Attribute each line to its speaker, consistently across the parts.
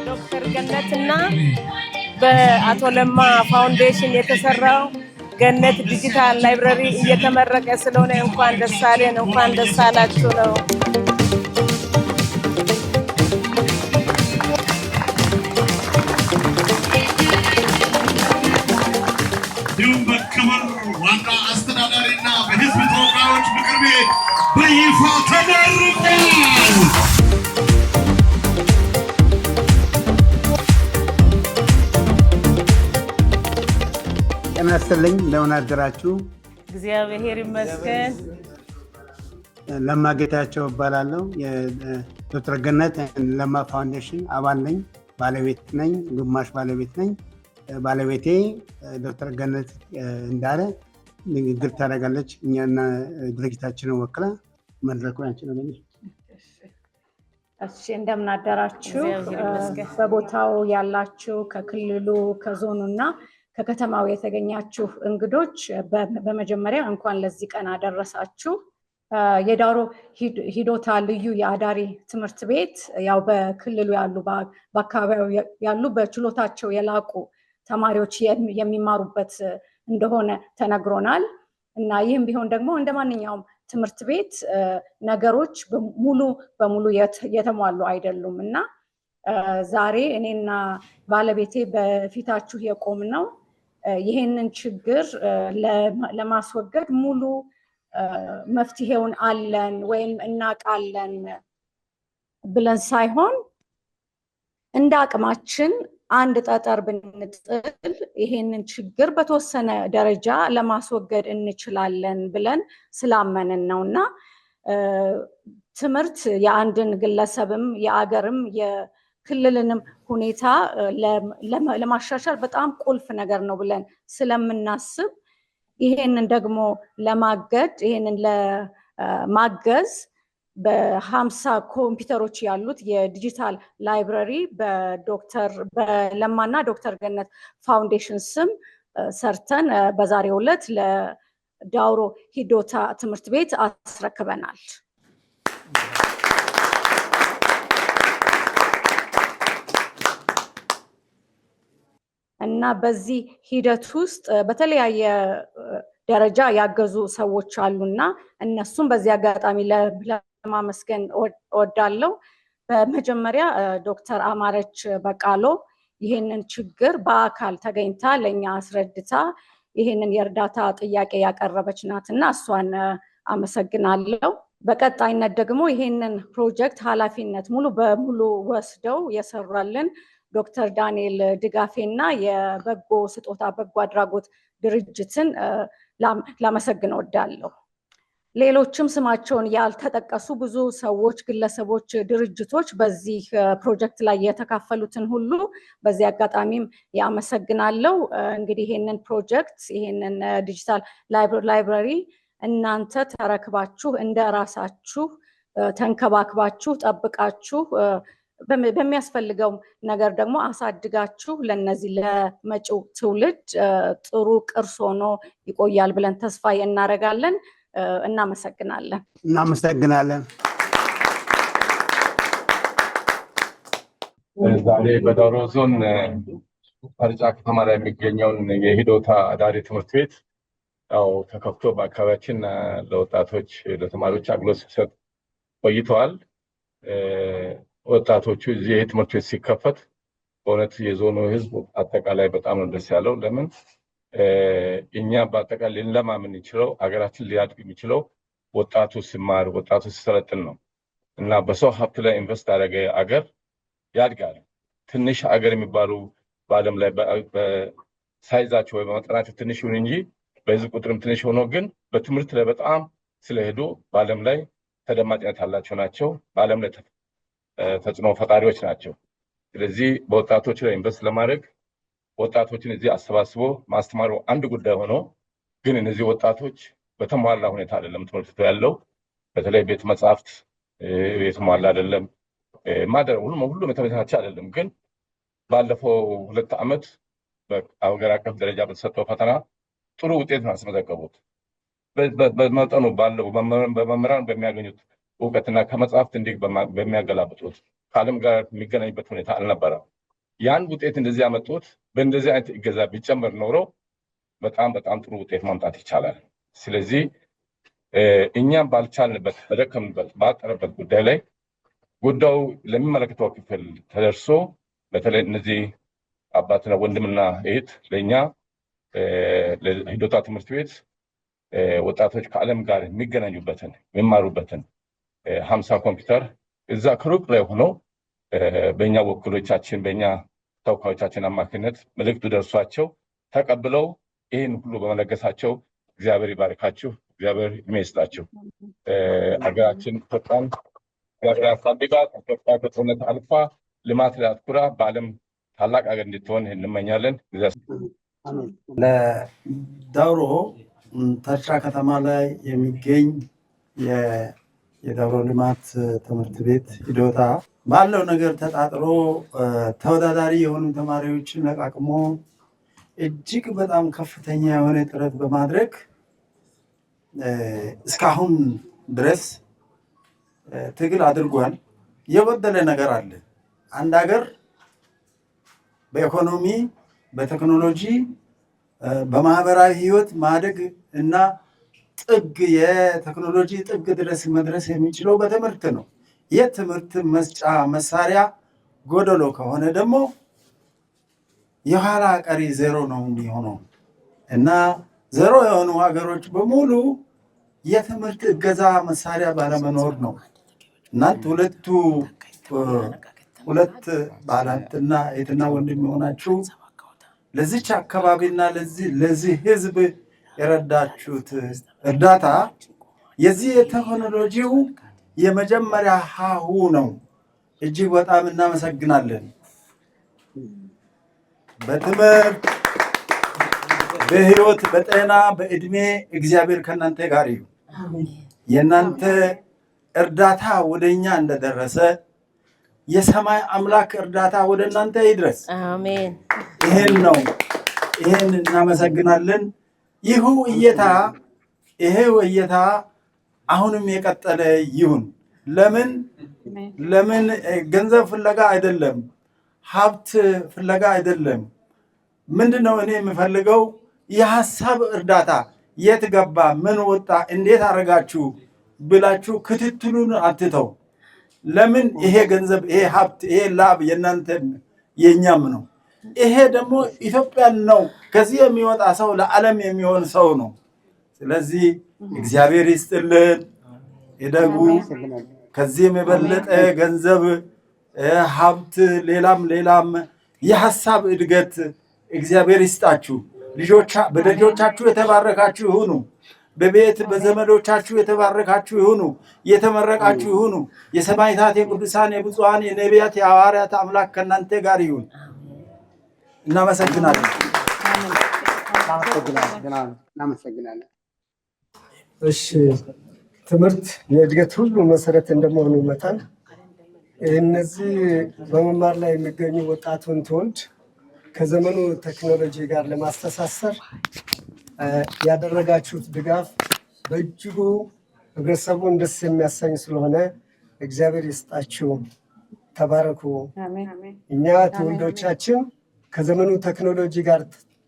Speaker 1: ዶክተር ገነትና በአቶ ለማ ፋውንዴሽን የተሰራው ገነት ዲጂታል ላይብረሪ እየተመረቀ ስለሆነ እንኳን ደስ አለን፣ እንኳን ደስ አላችሁ ነው።
Speaker 2: እንዲሁም በክብር ዋና አስተዳዳሪና በህዝብ ተወካዮች ምክር ቤት በይፋ ተመርቋል።
Speaker 3: ጤና ይስጥልኝ። እንደምን አደራችሁ?
Speaker 1: እግዚአብሔር ይመስገን።
Speaker 3: ለማ ጌታቸው እባላለሁ። የዶክተር ገነት ለማ ፋውንዴሽን አባል ነኝ፣ ባለቤት ነኝ፣ ግማሽ ባለቤት ነኝ። ባለቤቴ ዶክተር ገነት እንዳለ ንግግር ታደርጋለች። እኛና ድርጅታችንን ወክላ መድረኩ ያንቺ ነው።
Speaker 4: እሺ፣ እንደምን አደራችሁ? በቦታው ያላችሁ ከክልሉ ከዞኑና ከከተማው የተገኛችሁ እንግዶች በመጀመሪያ እንኳን ለዚህ ቀን አደረሳችሁ። የዳውሮ ሂዶታ ልዩ የአዳሪ ትምህርት ቤት ያው በክልሉ ያሉ በአካባቢው ያሉ በችሎታቸው የላቁ ተማሪዎች የሚማሩበት እንደሆነ ተነግሮናል እና ይህም ቢሆን ደግሞ እንደ ማንኛውም ትምህርት ቤት ነገሮች ሙሉ በሙሉ የተሟሉ አይደሉም እና ዛሬ እኔና ባለቤቴ በፊታችሁ የቆምነው ይሄንን ችግር ለማስወገድ ሙሉ መፍትሄውን አለን ወይም እናውቃለን ብለን ሳይሆን እንደ አቅማችን አንድ ጠጠር ብንጥል ይሄንን ችግር በተወሰነ ደረጃ ለማስወገድ እንችላለን ብለን ስላመንን ነውና ትምህርት የአንድን ግለሰብም የአገርም የክልልንም ሁኔታ ለማሻሻል በጣም ቁልፍ ነገር ነው ብለን ስለምናስብ ይሄንን ደግሞ ይሄንን ለማገዝ በ50 ኮምፒውተሮች ያሉት የዲጂታል ላይብረሪ በዶክተር ለማና ዶክተር ገነት ፋውንዴሽን ስም ሰርተን በዛሬው ዕለት ለዳውሮ ሂዶታ ትምህርት ቤት አስረክበናል። እና በዚህ ሂደት ውስጥ በተለያየ ደረጃ ያገዙ ሰዎች አሉና እነሱም በዚህ አጋጣሚ ለማመስገን እወዳለሁ። በመጀመሪያ ዶክተር አማረች በቃሎ ይሄንን ችግር በአካል ተገኝታ ለኛ አስረድታ ይሄንን የእርዳታ ጥያቄ ያቀረበች ናትና እሷን አመሰግናለሁ። በቀጣይነት ደግሞ ይሄንን ፕሮጀክት ኃላፊነት ሙሉ በሙሉ ወስደው የሰራልን ዶክተር ዳንኤል ድጋፌና የበጎ ስጦታ በጎ አድራጎት ድርጅትን ላመሰግን እወዳለሁ። ሌሎችም ስማቸውን ያልተጠቀሱ ብዙ ሰዎች፣ ግለሰቦች፣ ድርጅቶች በዚህ ፕሮጀክት ላይ የተካፈሉትን ሁሉ በዚህ አጋጣሚም ያመሰግናለሁ። እንግዲህ ይሄንን ፕሮጀክት ይሄንን ዲጂታል ላይብረሪ እናንተ ተረክባችሁ እንደ ራሳችሁ ተንከባክባችሁ ጠብቃችሁ በሚያስፈልገው ነገር ደግሞ አሳድጋችሁ ለነዚህ ለመጪው ትውልድ ጥሩ ቅርስ ሆኖ ይቆያል ብለን ተስፋ እናደርጋለን። እናመሰግናለን።
Speaker 5: ዛሬ በዳውሮ ዞን ፈርጫ ከተማ ላይ የሚገኘውን የሂዶታ አዳሪ ትምህርት ቤት ያው ተከፍቶ በአካባቢያችን ለወጣቶች ለተማሪዎች አገልግሎት ሲሰጥ ቆይተዋል። ወጣቶቹ እዚህ ትምህርት ቤት ሲከፈት በእውነት የዞኑ ህዝብ አጠቃላይ በጣም ነው ደስ ያለው። ለምን እኛ በአጠቃላይ ልንለማ የምንችለው ሀገራችን ሊያድግ የሚችለው ወጣቱ ሲማር ወጣቱ ሲሰለጥን ነው እና በሰው ሀብት ላይ ኢንቨስት ያደረገ አገር ያድጋል። ትንሽ አገር የሚባሉ በዓለም ላይ በሳይዛቸው ወይ በመጠናቸው ትንሽ ይሁን እንጂ በህዝብ ቁጥርም ትንሽ ሆኖ ግን በትምህርት ላይ በጣም ስለሄዱ በዓለም ላይ ተደማጭነት ያላቸው ናቸው። በዓለም ላይ ተጽዕኖ ፈጣሪዎች ናቸው። ስለዚህ በወጣቶች ላይ ኢንቨስት ለማድረግ ወጣቶችን እዚህ አሰባስቦ ማስተማሩ አንድ ጉዳይ ሆኖ ግን እነዚህ ወጣቶች በተሟላ ሁኔታ አይደለም ትምህርት ቤቱ ያለው። በተለይ ቤተ መጻሕፍት የተሟላ አይደለም፣ ማደር ሁሉም የተመቻቸ አይደለም። ግን ባለፈው 2 ዓመት በአገር አቀፍ ደረጃ በተሰጠው ፈተና ጥሩ ውጤት ነው ያስመዘገቡት። በመጠኑ ባለው በመምህራን በሚያገኙት እውቀትና ከመጽሐፍት እንዲህ በሚያገላብጡት ከዓለም ጋር የሚገናኝበት ሁኔታ አልነበረም። ያን ውጤት እንደዚህ ያመጡት በእንደዚህ አይነት እገዛ ቢጨመር ኖሮ በጣም ጥሩ ውጤት ማምጣት ይቻላል። ስለዚህ እኛም ባልቻልንበት በደከምንበት ባጠረበት ጉዳይ ላይ ጉዳዩ ለሚመለከተው ክፍል ተደርሶ በተለይ እነዚህ አባትና ወንድምና እህት ለእኛ ለሂዶታ ትምህርት ቤት ወጣቶች ከዓለም ጋር የሚገናኙበትን የሚማሩበትን 50 ኮምፒውተር እዛ ከሩቅ ላይ ሆነው በእኛ ወኪሎቻችን በእኛ ተወካዮቻችን አማካኝነት መልእክቱ ደርሷቸው ተቀብለው ይህን ሁሉ በመለገሳቸው እግዚአብሔር ይባርካችሁ፣ እግዚአብሔር ዕድሜ ይስጣችሁ። ሀገራችን ኢትዮጵያን እግዚአብሔር ያሳድጋት። ኢትዮጵያ ከጦርነት አልፋ ልማት ላይ አትኩራ በዓለም ታላቅ ሀገር እንድትሆን እንመኛለን።
Speaker 6: ለዳውሮ ተርጫ ከተማ ላይ የሚገኝ የዳውሮ ልማት ትምህርት ቤት ሂዶታ ባለው ነገር ተጣጥሮ ተወዳዳሪ የሆኑ ተማሪዎችን ለቃቅሞ እጅግ በጣም ከፍተኛ የሆነ ጥረት በማድረግ እስካሁን ድረስ ትግል አድርጓል። የበደለ ነገር አለ። አንድ ሀገር በኢኮኖሚ፣ በቴክኖሎጂ፣ በማህበራዊ ህይወት ማደግ እና የቴክኖሎጂ ጥግ ድረስ መድረስ የሚችለው በትምህርት ነው። የትምህርት መስጫ መሳሪያ ጎደሎ ከሆነ ደግሞ የኋላ ቀሪ ዜሮ ነው የሚሆነው እና ዜሮ የሆኑ ሀገሮች በሙሉ የትምህርት እገዛ መሳሪያ ባለመኖር ነው። እናንተ ሁለት ባላንትና እህትና ወንድም የሆናችሁ ለዚች አካባቢና ለዚህ ህዝብ የረዳችሁት እርዳታ የዚህ የቴክኖሎጂው የመጀመሪያ ሀሁ ነው። እጅግ በጣም እናመሰግናለን። በትምህርት፣ በህይወት፣ በጤና፣ በእድሜ እግዚአብሔር ከእናንተ ጋር ይሁን። የእናንተ እርዳታ ወደኛ እንደደረሰ የሰማይ አምላክ እርዳታ ወደ እናንተ ይድረስ።
Speaker 1: አሜን።
Speaker 6: ይሄን እናመሰግናለን። ይሄ እየታ አሁንም የቀጠለ ይሁን። ለምን ገንዘብ ፍለጋ አይደለም፣ ሀብት ፍለጋ አይደለም። ምንድነው እኔ የምፈልገው የሀሳብ እርዳታ የት ገባ፣ ምን ወጣ፣ እንዴት አረጋችሁ ብላችሁ ክትትሉን አትተው። ለምን ይሄ ገንዘብ፣ ይሄ ሀብት፣ ይሄ ላብ የእናንተም የኛም ነው። ይሄ ደግሞ ኢትዮጵያን ነው። ከዚህ የሚወጣ ሰው ለዓለም የሚሆን ሰው ነው። ስለዚህ እግዚአብሔር ይስጥልን፣ ይደጉ። ከዚህም የበለጠ ገንዘብ፣ ሀብት፣ ሌላም የሀሳብ እድገት እግዚአብሔር ይስጣችሁ። በልጆቻችሁ የተባረካችሁ ይሁኑ። በቤት በዘመዶቻችሁ የተባረካችሁ ይሁኑ። የተመረቃችሁ ይሁኑ። የሰማዕታት፣ የቅዱሳን፣ የብፁዓን፣ የነቢያት፣ የሐዋርያት አምላክ ከእናንተ ጋር ይሁን። እናመሰግናለን።
Speaker 7: እሺ፣ ትምህርት የእድገት ሁሉ መሰረት እንደመሆኑ መጠን እነዚህ በመማር ላይ የሚገኙ ወጣቱን ትውልድ ከዘመኑ ቴክኖሎጂ ጋር ለማስተሳሰር ያደረጋችሁት ድጋፍ በእጅጉ ህብረተሰቡን ደስ የሚያሰኝ ስለሆነ እግዚአብሔር ይስጣችሁ፣ ተባረኩ። እኛ ትውልዶቻችን ከዘመኑ ቴክኖሎጂ ጋር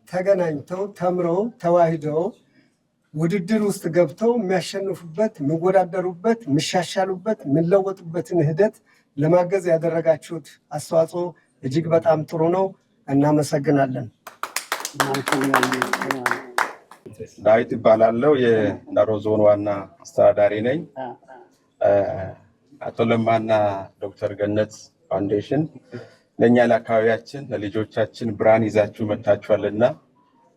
Speaker 7: ተገናኝተው ተምረው ተዋሂደው ውድድር ውስጥ ገብተው የሚያሸንፉበት፣ የሚወዳደሩበት፣ የሚሻሻሉበት፣ የሚለወጡበትን ሂደት ለማገዝ ያደረጋችሁት አስተዋጽኦ እጅግ በጣም ጥሩ ነው። እናመሰግናለን።
Speaker 8: ዳዊት ይባላለው። የዳውሮ ዞን ዋና አስተዳዳሪ ነኝ። አቶ ለማና ዶክተር ገነት ፋውንዴሽን ለእኛ ለአካባቢያችን ለልጆቻችን ብርሃን ይዛችሁ መጥታችኋልና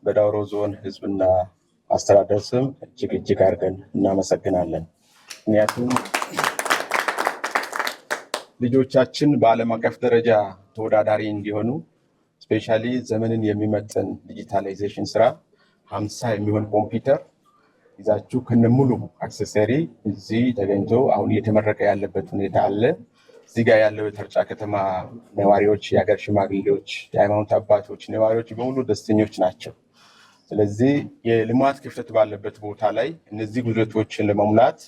Speaker 8: በዳውሮ ዞን ህዝብና አስተዳደር ስም እጅግ አድርገን እናመሰግናለን። ምክንያቱም ልጆቻችን በዓለም አቀፍ ደረጃ ተወዳዳሪ እንዲሆኑ ስፔሻሊ ዘመንን የሚመጥን ዲጂታላይዜሽን ስራ 50 የሚሆን ኮምፒውተር ይዛችሁ ከነሙሉ አክሰሰሪ እዚህ ተገኝቶ አሁን እየተመረቀ ያለበት ሁኔታ አለ። እዚህ ጋር ያለው የተርጫ ከተማ ነዋሪዎች፣ የሀገር ሽማግሌዎች፣ የሃይማኖት አባቶች፣ ነዋሪዎች በሙሉ ደስተኞች ናቸው። ስለዚህ የልማት ክፍተት ባለበት ቦታ ላይ እነዚህ ጉድለቶችን ለመሙላት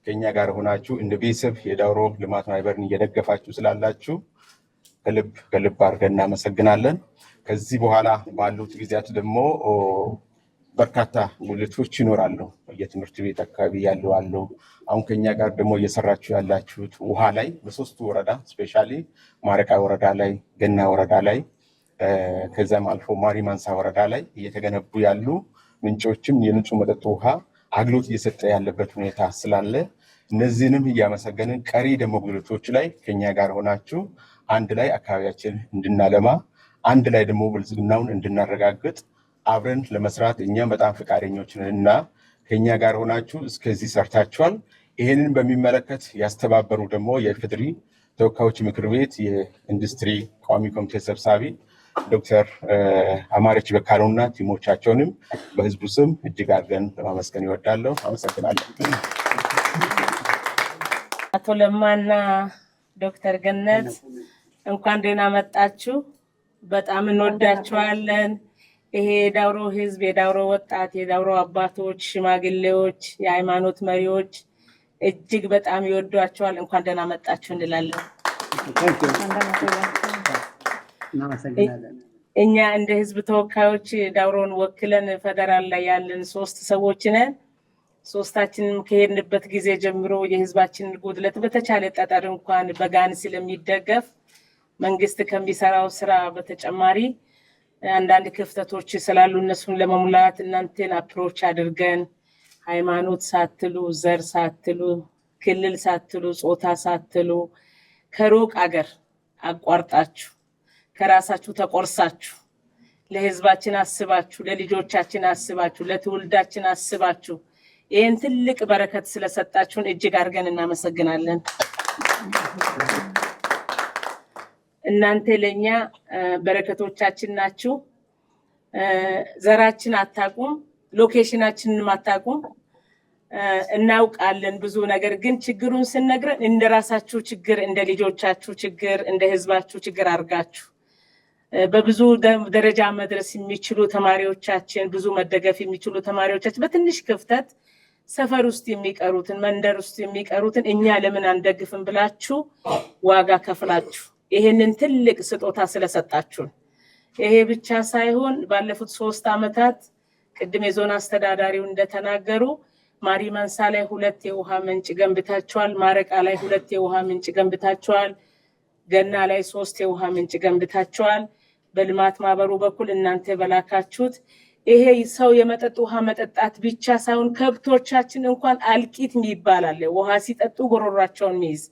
Speaker 8: ከኛ ጋር ሆናችሁ እንደ ቤተሰብ የዳውሮ ልማት ማህበርን እየደገፋችሁ ስላላችሁ ከልብ አድርገን እናመሰግናለን። ከዚህ በኋላ ባሉት ጊዜያት ደግሞ በርካታ ጉልቶች ይኖራሉ። የትምህርት ቤት አካባቢ ያሉ አሉ። አሁን ከኛ ጋር ደግሞ እየሰራችሁ ያላችሁት ውሃ ላይ በሶስቱ ወረዳ ስፔሻሊ ማረቃ ወረዳ ላይ፣ ገና ወረዳ ላይ ከዛም አልፎ ማሪ ማንሳ ወረዳ ላይ እየተገነቡ ያሉ ምንጮችም የንጹህ መጠጥ ውሃ አገልግሎት እየሰጠ ያለበት ሁኔታ ስላለ እነዚህንም እያመሰገንን ቀሪ ደግሞ ጉልቶች ላይ ከኛ ጋር ሆናችሁ አንድ ላይ አካባቢያችን እንድናለማ አንድ ላይ ደግሞ ብልጽግናውን እንድናረጋግጥ አብረን ለመስራት እኛም በጣም ፈቃደኞች ነን እና ከኛ ጋር ሆናችሁ እስከዚህ ሰርታችኋል። ይሄንን በሚመለከት ያስተባበሩ ደግሞ የኢፌዴሪ ተወካዮች ምክር ቤት የኢንዱስትሪ ቋሚ ኮሚቴ ሰብሳቢ ዶክተር አማረች በካሉና ቲሞቻቸውንም በህዝቡ ስም እጅግ አድርገን ለማመስገን ይወዳለሁ። አመሰግናለሁ።
Speaker 1: አቶ ለማና ዶክተር ገነት እንኳን ደህና መጣችሁ። በጣም እንወዳችኋለን። ይሄ የዳውሮ ህዝብ፣ የዳውሮ ወጣት፣ የዳውሮ አባቶች፣ ሽማግሌዎች፣ የሃይማኖት መሪዎች እጅግ በጣም ይወዷችኋል። እንኳን ደህና መጣችሁ እንላለን። እኛ እንደ ህዝብ ተወካዮች ዳውሮን ወክለን ፌደራል ላይ ያለን 3 ሰዎች ነን። ሶስታችንም ከሄድንበት ጊዜ ጀምሮ የህዝባችንን ጉድለት በተቻለ ጠጠር እንኳን በጋን ስለሚደገፍ መንግስት ከሚሰራው ስራ በተጨማሪ አንዳንድ ክፍተቶች ስላሉ እነሱን ለመሙላት እናንተን አፕሮች አድርገን ሃይማኖት ሳትሉ፣ ዘር ሳትሉ፣ ክልል ሳትሉ፣ ጾታ ሳትሉ ከሩቅ አገር አቋርጣችሁ ከራሳችሁ ተቆርሳችሁ ለህዝባችን አስባችሁ፣ ለልጆቻችን አስባችሁ፣ ለትውልዳችን አስባችሁ ይህን ትልቅ በረከት ስለሰጣችሁን እጅግ አድርገን እናመሰግናለን። እናንተ ለኛ በረከቶቻችን ናችሁ። ዘራችን አታቁም፣ ሎኬሽናችንን አታቁም። እናውቃለን ብዙ ነገር፣ ግን ችግሩን ስንነግረን እንደራሳችሁ ችግር፣ እንደ ልጆቻችሁ ችግር፣ እንደ ህዝባችሁ ችግር አድርጋችሁ በብዙ ደረጃ መድረስ የሚችሉ ተማሪዎቻችን፣ ብዙ መደገፍ የሚችሉ ተማሪዎቻችን በትንሽ ክፍተት ሰፈር ውስጥ የሚቀሩትን፣ መንደር ውስጥ የሚቀሩትን እኛ ለምን አንደግፍም ብላችሁ ዋጋ ከፍላችሁ ይሄንን ትልቅ ስጦታ ስለሰጣችሁን፣ ይሄ ብቻ ሳይሆን ባለፉት 3 ዓመታት ቅድም የዞን አስተዳዳሪው እንደተናገሩ ማሪ ማንሳ ላይ 2 የውሃ ምንጭ ገንብታችኋል። ማረቃ ላይ 2 የውሃ ምንጭ ገንብታችኋል። ገና ላይ 3 የውሃ ምንጭ ገንብታችኋል። በልማት ማህበሩ በኩል እናንተ በላካችሁት ይሄ ሰው የመጠጥ ውሃ መጠጣት ብቻ ሳይሆን ከብቶቻችን እንኳን አልቂት ይባላል፣ ውሃ ሲጠጡ ጎሮሯቸውን ሚይዝ፣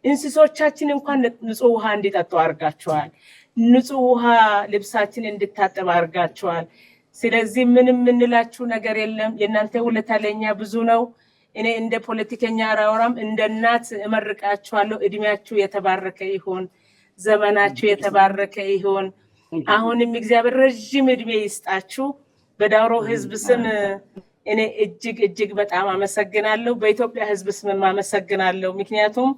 Speaker 1: እንስሶቻችን እንኳን ንጹህ ውሃ እንዲጠጡ አድርጋችኋል። ንጹህ ውሃ ልብሳችን እንድታጠብ አድርጋችኋል። ስለዚህ ምንም የምንላችሁ ነገር የለም። የእናንተ ውለታ ለኛ ብዙ ነው። እኔ እንደ ፖለቲከኛ አራወራም እንደ እናት እመርቃችኋለሁ። እድሜያችሁ የተባረከ ይሁን፣ ዘመናችሁ የተባረከ ይሁን። አሁንም እግዚአብሔር ረጅም እድሜ ይስጣችሁ። በዳውሮ ህዝብ ስም እኔ እጅግ በጣም አመሰግናለሁ። በኢትዮጵያ ህዝብ ስም አመሰግናለሁ። ምክንያቱም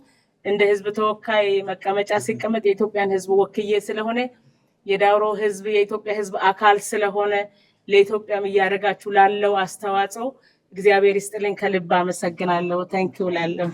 Speaker 1: እንደ ህዝብ ተወካይ መቀመጫ ሲቀመጥ የኢትዮጵያን ህዝብ ወክዬ ስለሆነ የዳውሮ ህዝብ የኢትዮጵያ ህዝብ አካል ስለሆነ ለኢትዮጵያም እያደረጋችሁ ላለው አስተዋጽኦ እግዚአብሔር ይስጥልኝ። ከልብ አመሰግናለሁ። ታንኪዩ ላለሁ